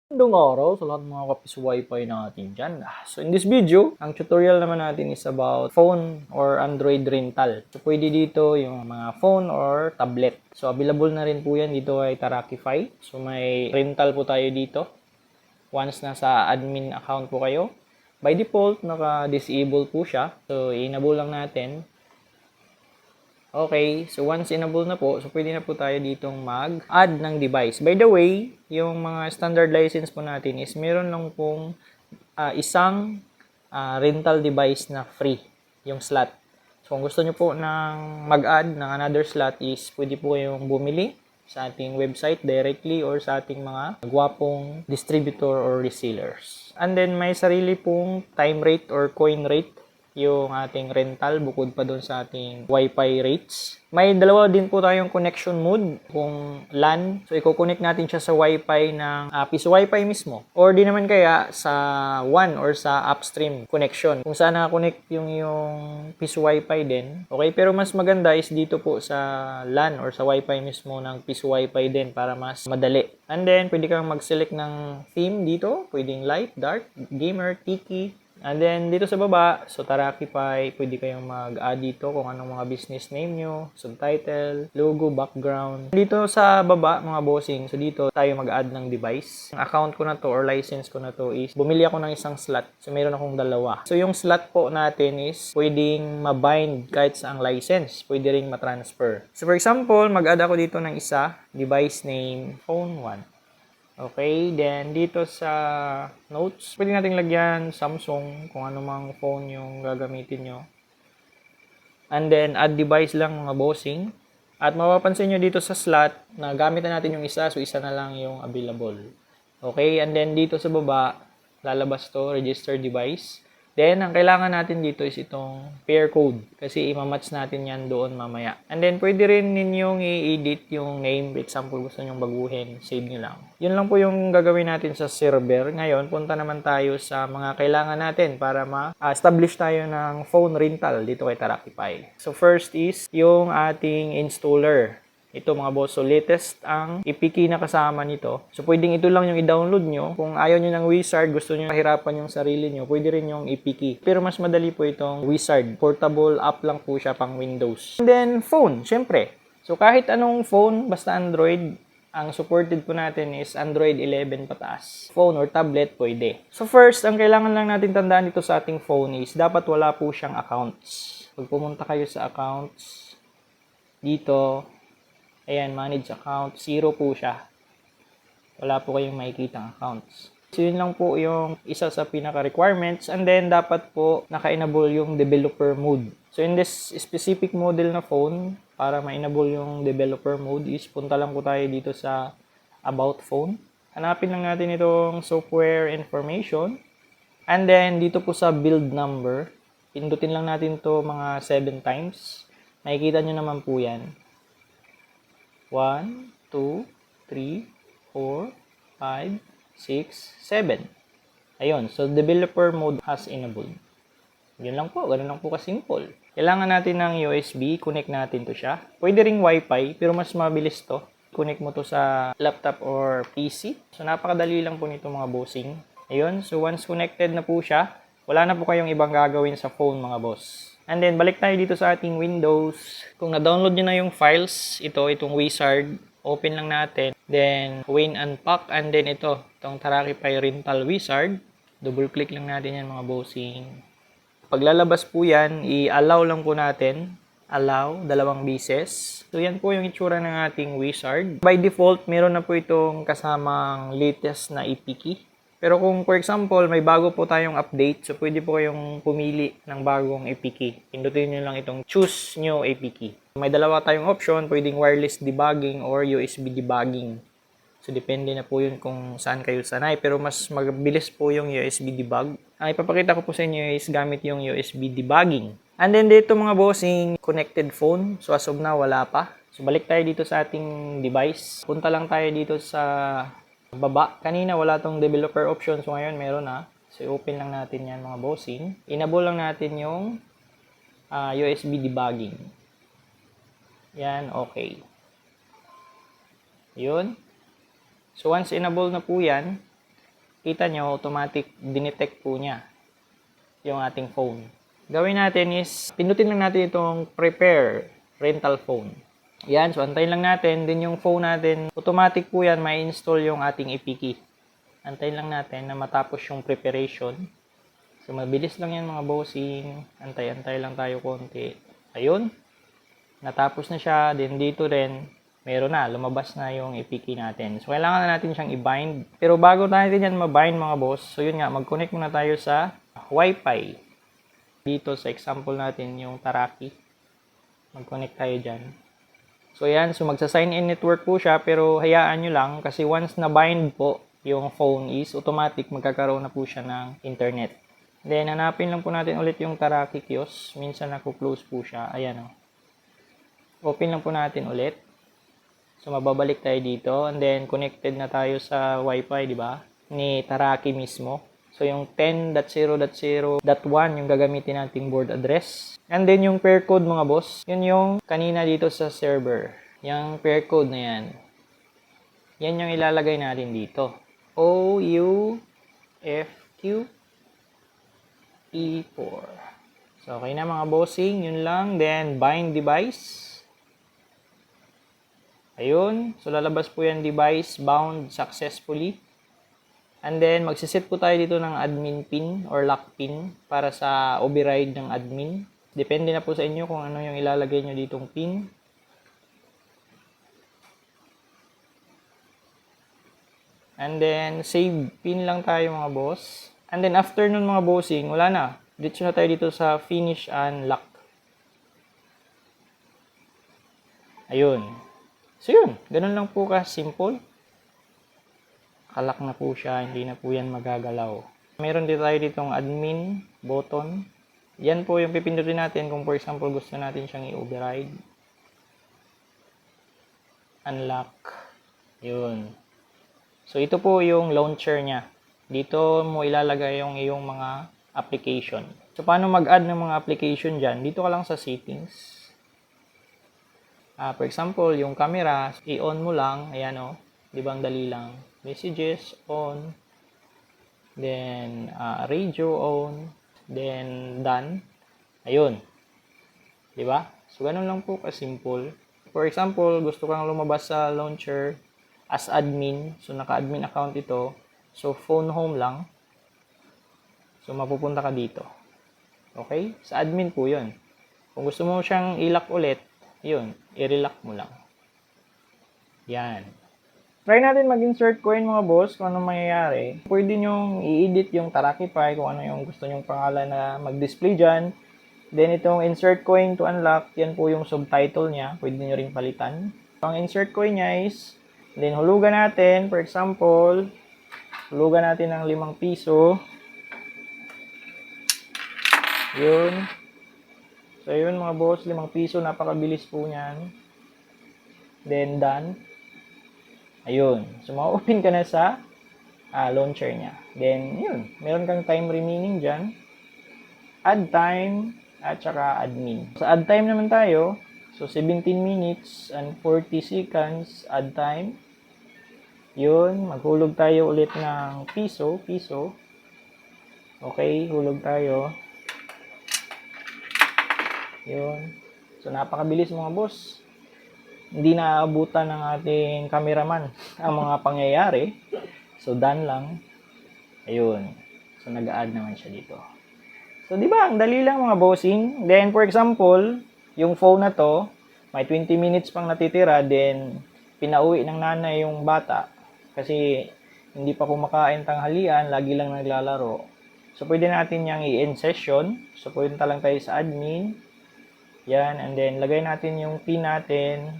Magandang araw sa lahat ng mga kapis Wi-Fi natin dyan. So in this video, ang tutorial naman natin is about phone or Android rental. So pwede dito yung mga phone or tablet. So available na rin po yan dito ay Tarakify. So may rental po tayo dito. Once nasa admin account po kayo, by default naka-disable po siya. So i-enable lang natin. Okay, so once enable na po, so pwede na po tayo ditong mag-add ng device. By the way, yung mga standard license po natin is meron lang pong isang rental device na free, yung slot. So kung gusto nyo po ng mag-add ng another slot is pwede po kayong bumili sa ating website directly or sa ating mga gwapong distributor or resellers. And then may sarili pong time rate or coin rate yung ating rental bukod pa doon sa ating Wi-Fi rates. May dalawa din po tayong connection mode kung LAN. So i-connect natin siya sa Wi-Fi ng piso Wi-Fi mismo. Or di naman kaya sa WAN or sa upstream connection. Kung saan naka-connect yung piso Wi-Fi din. Okay, pero mas maganda is dito po sa LAN or sa Wi-Fi mismo ng piso Wi-Fi din para mas madali. And then pwede kang mag-select ng theme dito. Pwedeng light, dark, gamer, tiki. And then, dito sa baba, so Tarakify, pwede kayong mag-add dito kung anong mga business name nyo, subtitle, logo, background. Dito sa baba, mga bossing, so dito tayo mag-add ng device. Ang account ko na to or license ko na to is, bumili ako ng isang slot. So, meron akong dalawa. So, yung slot po natin is, pwedeng mabind kahit sa ang license. Pwede ring matransfer. So, for example, mag-add ako dito ng isa, device name, phone 1. Okay, then dito sa notes, pwede nating lagyan Samsung kung ano mang phone yung gagamitin nyo. And then add device lang mga bossing. At mapapansin nyo dito sa slot na gamit na natin yung isa, so isa na lang yung available. Okay, and then dito sa baba, lalabas to, register device. Then, ang kailangan natin dito is itong pair code kasi imamatch natin yan doon mamaya. And then, pwede rin ninyong i-edit yung name. For example, gusto nyong baguhin, save nyo lang. Yun lang po yung gagawin natin sa server. Ngayon, punta naman tayo sa mga kailangan natin para ma-establish tayo ng phone rental dito kay Tarakify. So, first is yung ating installer. Ito mga boss, so latest ang APK na kasama nito. So pwedeng ito lang yung i-download nyo. Kung ayaw nyo ng Wizard, gusto nyo mahirapan yung sarili nyo, pwede rin yung APK. Pero mas madali po itong Wizard. Portable app lang po siya pang Windows. And then phone, syempre. So kahit anong phone, basta Android, ang supported po natin is Android 11 pataas. Phone or tablet, pwede. So first, ang kailangan lang natin tandaan dito sa ating phone is dapat wala po siyang accounts. Pag pumunta kayo sa accounts, dito, ayan, manage account. 0 po siya. Wala po kayong makikitang accounts. So, yun lang po yung isa sa pinaka-requirements. And then, dapat po naka-enable yung developer mode. So, in this specific model na phone, para ma-enable yung developer mode is punta lang po tayo dito sa About Phone. Hanapin lang natin itong software information. And then, dito po sa build number, pindutin lang natin to mga 7 times. Makikita nyo naman po yan. 1, 2, 3, 4, 5, 6, 7. Ayun, so developer mode has enabled. Yun lang po, ganun lang po ka-simple. Kailangan natin ng USB, connect natin to siya. Pwede ring Wi-Fi, pero mas mabilis to. Connect mo to sa laptop or PC. So napakadali lang po nito mga bossing. Ayun, so once connected na po siya, wala na po kayong ibang gagawin sa phone mga boss. And then, balik tayo dito sa ating Windows. Kung na-download nyo na yung files, itong Wizard, open lang natin. Then, Win Unpack, and then itong Tarakify Rental Wizard. Double-click lang natin yan mga bossing. Paglalabas po yan, i-allow lang po natin. Allow, 2 beses. So, yan po yung itsura ng ating Wizard. By default, meron na po itong kasamang latest na APK. Pero kung for example, may bago po tayong update, so pwede po kayong pumili ng bagong APK. Pindutin nyo lang itong choose new APK. May dalawa tayong option, pwedeng wireless debugging or USB debugging. So depende na po yun kung saan kayo sanay. Pero mas mabilis po yung USB debug. Ang ipapakita ko po sa inyo is gamit yung USB debugging. And then dito mga bossing, connected phone. So as of now, wala pa. So balik tayo dito sa ating device. Punta lang tayo dito sa baba. Kanina wala tong developer option. So ngayon meron na. So open lang natin yan mga bossing. Enable lang natin yung USB debugging. Yan, okay. Yun. So once enable na po yan, kita nyo, automatic dinetect po niya yung ating phone. Gawin natin is, pindutin lang natin itong prepare rental phone. Yan, so antayin lang natin. Then yung phone natin, automatic po yan, may install yung ating APK. Antayin lang natin na matapos yung preparation. So mabilis lang yan mga bossing. Antay-antay lang tayo konti. Ayun. Natapos na siya. Then dito rin, meron na. Lumabas na yung APK natin. So kailangan na natin siyang i-bind. Pero bago natin yan ma-bind mga boss, so yun nga, mag-connect muna tayo sa Wi-Fi. Dito sa example natin, yung Taraki. Mag-connect tayo dyan. So yan, so magsa-sign in network po siya. Pero hayaan nyo lang kasi once na-bind po yung phone is automatic magkakaroon na po siya ng internet. Then, hanapin lang po natin ulit yung Taraki Kiosk. Minsan naku-close po siya. Ayan o. Open lang po natin ulit. So, mababalik tayo dito. And then, connected na tayo sa Wi-Fi, di ba? Ni Taraki mismo. So, yung 10.0.0.1 yung gagamitin nating board address. And then, yung pair code mga boss. Yun yung kanina dito sa server. Yung pair code na yan. Yan yung ilalagay natin dito. OUFQ E4. So, okay na mga bossing. Yun lang. Then, bind device. Ayun. So, lalabas po yan device bound successfully. And then, magsiset po tayo dito ng admin pin or lock pin para sa override ng admin. Depende na po sa inyo kung ano yung ilalagay nyo ditong pin. And then, save pin lang tayo mga boss. And then, after nun mga bossing, wala na. Diretso na tayo dito sa finish and lock. Ayun. So, yun. Ganun lang po ka-simple. Kalak na po siya. Hindi na po yan magagalaw. Meron dito tayo ditong admin button. Yan po yung pipindutin natin kung for example gusto natin siyang i-override. Unlock. Yun. So, ito po yung launcher niya. Dito mo ilalagay yung iyong mga application. So, paano mag-add ng mga application dyan? Dito ka lang sa settings. For example, yung camera, i-on mo lang. Ayan o. Di ba ang dali lang? Messages, on. Then, radio, on. Then, done. Ayun. Di ba? So, ganun lang po ka-simple. For example, gusto kang lumabas sa launcher as admin. So, naka-admin account ito. So, phone home lang. So, mapupunta ka dito. Okay? Sa admin po yun. Kung gusto mo siyang i-lock ulit, yun, i-relock mo lang. Yan. Try natin mag-insert coin mga boss kung anong mangyayari. Pwede nyong i-edit yung Tarakify kung ano yung gusto nyong pangalan na mag-display dyan. Then, itong insert coin to unlock, yan po yung subtitle niya. Pwede nyo ring palitan. Ang insert coin niya is, then hulugan natin, for example, hulugan natin ng 5 piso. Yun. So, yun mga boss, 5 piso. Napakabilis po niyan. Then, done. Ayun. So, ma-open ka na sa launcher niya. Then, yun. Meron kang time remaining dyan. Add time at saka admin. Sa add time naman tayo. So, 17 minutes and 40 seconds add time. Yun, maghulog tayo ulit ng piso. Okay, hulog tayo. Yun. So, napakabilis mga boss. Hindi na aabutan ng ating cameraman ang mga pangyayari. So, done lang. Ayun. So, nag-add naman siya dito. So, di ba? Ang dali lang mga bossing. Then, for example, yung phone na to, may 20 minutes pang natitira. Then, pinauwi ng nanay yung bata. Kasi hindi pa kumakain tanghalian, lagi lang naglalaro. So, pwede natin yang i-end session. So, punta lang tayo sa admin. Yan, and then lagay natin yung pin natin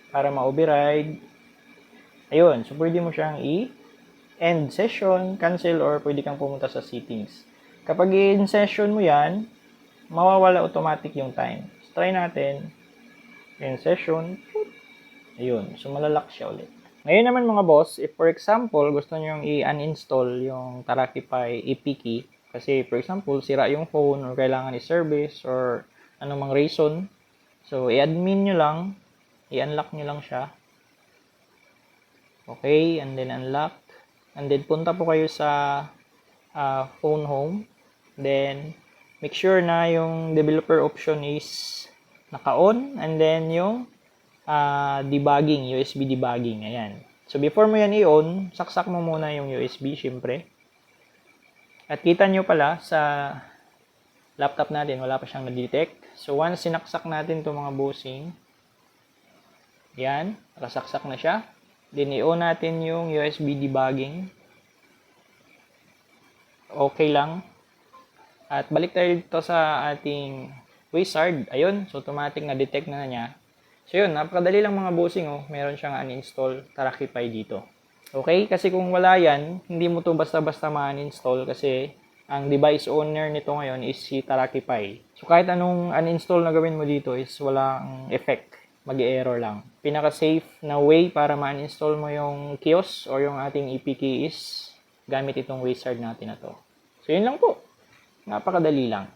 para ma-override. Ayun, so pwede mo siyang i-end session, cancel, or pwede kang pumunta sa settings. Kapag i-end session mo yan, mawawala automatic yung time. So, try natin. End session. Ayun, so malalock siya ulit. Ngayon naman mga boss, if for example, gusto nyo i-uninstall yung Tarakify APK, kasi for example, sira yung phone or kailangan i-service or anumang reason, so i-admin nyo lang, i-unlock nyo lang siya. Okay, and then unlock. And then, punta po kayo sa phone home. Then, make sure na yung developer option is naka-on. And then, yung debugging, USB debugging. Ayan. So, before mo yan i-on, saksak mo muna yung USB, syempre. At kita nyo pala sa laptop natin, wala pa siyang na-detect. So, once sinaksak natin itong mga bossing, yan, nakasaksak na siya. Then, i-on natin yung USB debugging. Okay lang. At balik tayo dito sa ating wizard. Ayun, so automatic na detect na niya. So yun, napakadali lang mga bossing, oh. Meron siyang uninstall Tarakify dito. Okay, kasi kung wala yan, hindi mo to basta-basta ma-uninstall kasi ang device owner nito ngayon is si Tarakify. So kahit anong uninstall na gawin mo dito is walang effect, mag-error lang. Pinaka-safe na way para ma-uninstall mo yung kiosk or yung ating EPK is gamit itong wizard natin na to. So yun lang po. Napakadali lang.